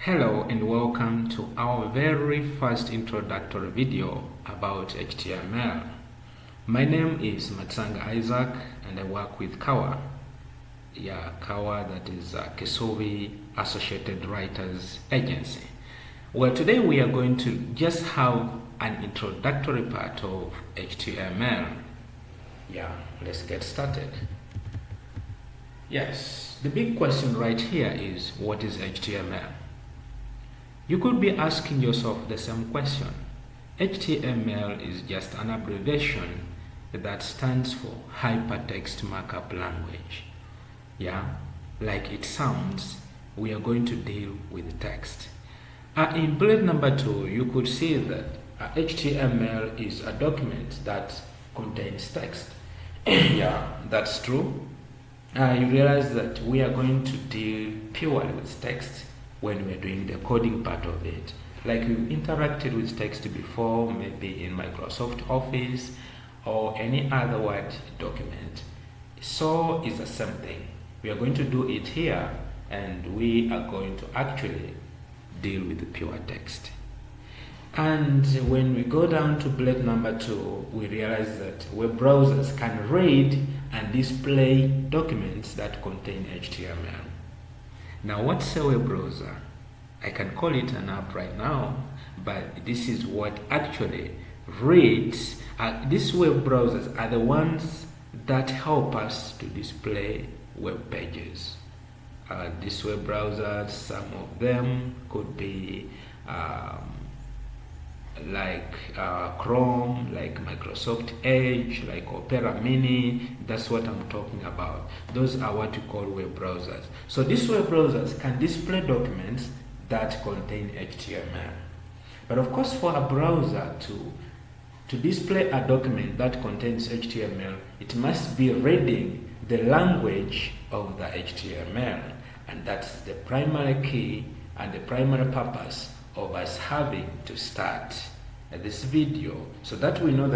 Hello and welcome to our very first introductory video about HTML. My name is Matsanga Isaac and I work with KAWA. KAWA, that is Kesovi Associated Writers Agency. Well, today we are going to just have an introductory part of HTML. Let's get started. Yes, the big question right here is, what is HTML? You could be asking yourself the same question. HTML is just an abbreviation that stands for Hypertext Markup Language. Like it sounds, we are going to deal with text. In bullet number 2, you could see that HTML is a document that contains text. That's true. You realize that we are going to deal purely with text when we're doing the coding part of it. Like we've interacted with text before, maybe in Microsoft Office or any other Word document. So it's the same thing. We are going to do it here, and we are going to actually deal with the pure text. And when we go down to bullet number 2, we realize that web browsers can read and display documents that contain HTML. Now, what's a web browser? I can call it an app right now, but this is what actually reads. These web browsers are the ones that help us to display web pages. These web browsers, some of them could be like Chrome, like Microsoft Edge, like Opera Mini. That's what I'm talking about. Those are what you call web browsers. So these web browsers can display documents that contain HTML. But of course, for a browser to display a document that contains HTML, it must be reading the language of the HTML. And that's the primary key and the primary purpose of us having to start this video, so that we know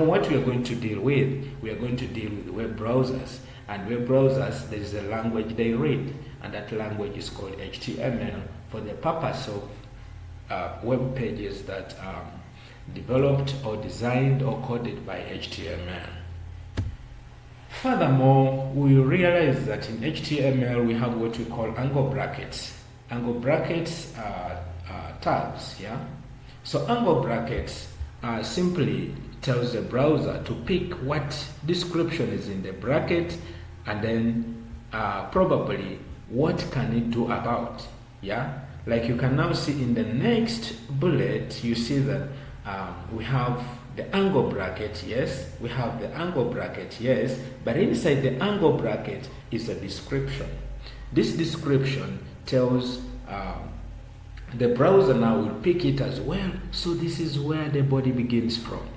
what we are going to deal with. We are going to deal with web browsers, and web browsers, there is a language they read, and that language is called HTML for the purpose of web pages that are developed or designed or coded by HTML. Furthermore, we realize that in HTML we have what we call angle brackets. Angle brackets are tags, So angle brackets simply tells the browser to pick what description is in the bracket, and then probably what can it do about, Like you can now see in the next bullet, you see that we have the angle bracket, yes, we have the angle bracket, yes, but inside the angle bracket is a description. This description tells the browser now will pick it as well. So this is where the body begins from.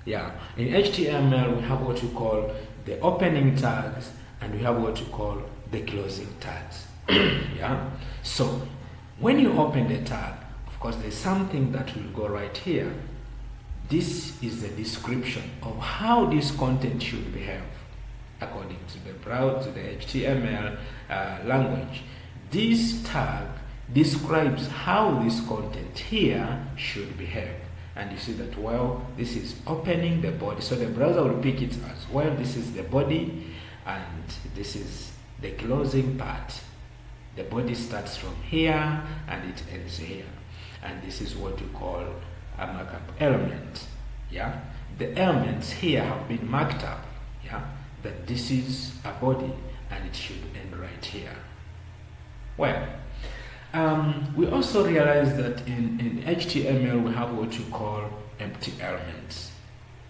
In HTML we have what we call the opening tags, and we have what we call the closing tags. So when you open the tag, of course there's something that will go right here. This is the description of how this content should behave according to the browser, the HTML language. This tag describes how this content here should behave. And you see that, well, this is opening the body. So the browser will pick it as, well, this is the body, and this is the closing part. The body starts from here and it ends here. And this is what we call a markup element. The elements here have been marked up, that this is a body and it should end right here. Well, we also realize that in HTML we have what you call empty elements.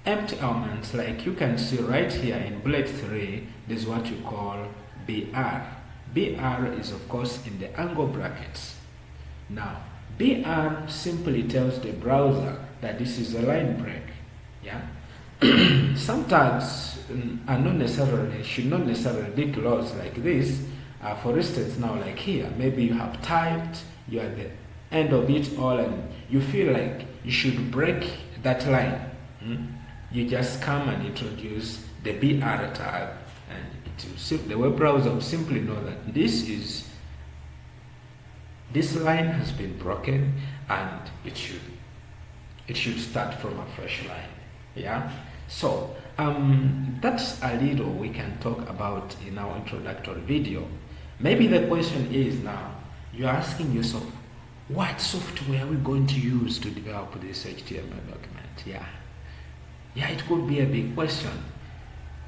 Empty elements, like you can see right here in bullet 3, this is what you call BR. BR is of course in the angle brackets. Now, BR simply tells the browser that this is a line break. Some tags should not necessarily be closed like this. For instance, now like here, maybe you have typed, you're at the end of it all, and you feel like you should break that line. You just come and introduce the BR tag, and the web browser will simply know that this is this line has been broken and it should start from a fresh line. Yeah, so that's a little we can talk about in our introductory video. Maybe the question is now, you're asking yourself, what software are we going to use to develop this HTML document? Yeah, it could be a big question,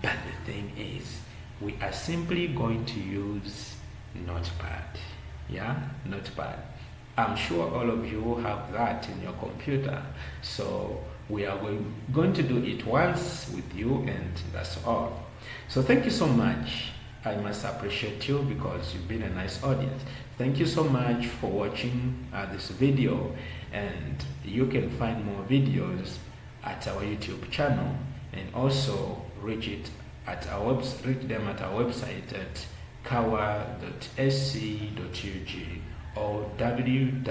but the thing is, we are simply going to use Notepad. Yeah, Notepad. I'm sure all of you have that in your computer, so we are going to do it once with you, and that's all. So thank you so much. I must appreciate you because you've been a nice audience. Thank you so much for watching this video, and you can find more videos at our YouTube channel, and also reach them at our website at kawa.sc.ug or www.kawa.sc.ug,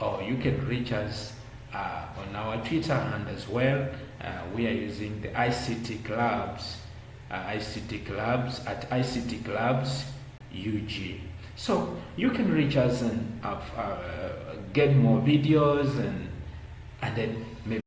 or you can reach us on our Twitter hand as well. We are using the ICT Clubs at ICT Clubs UG. So you can reach us and get more videos, and then maybe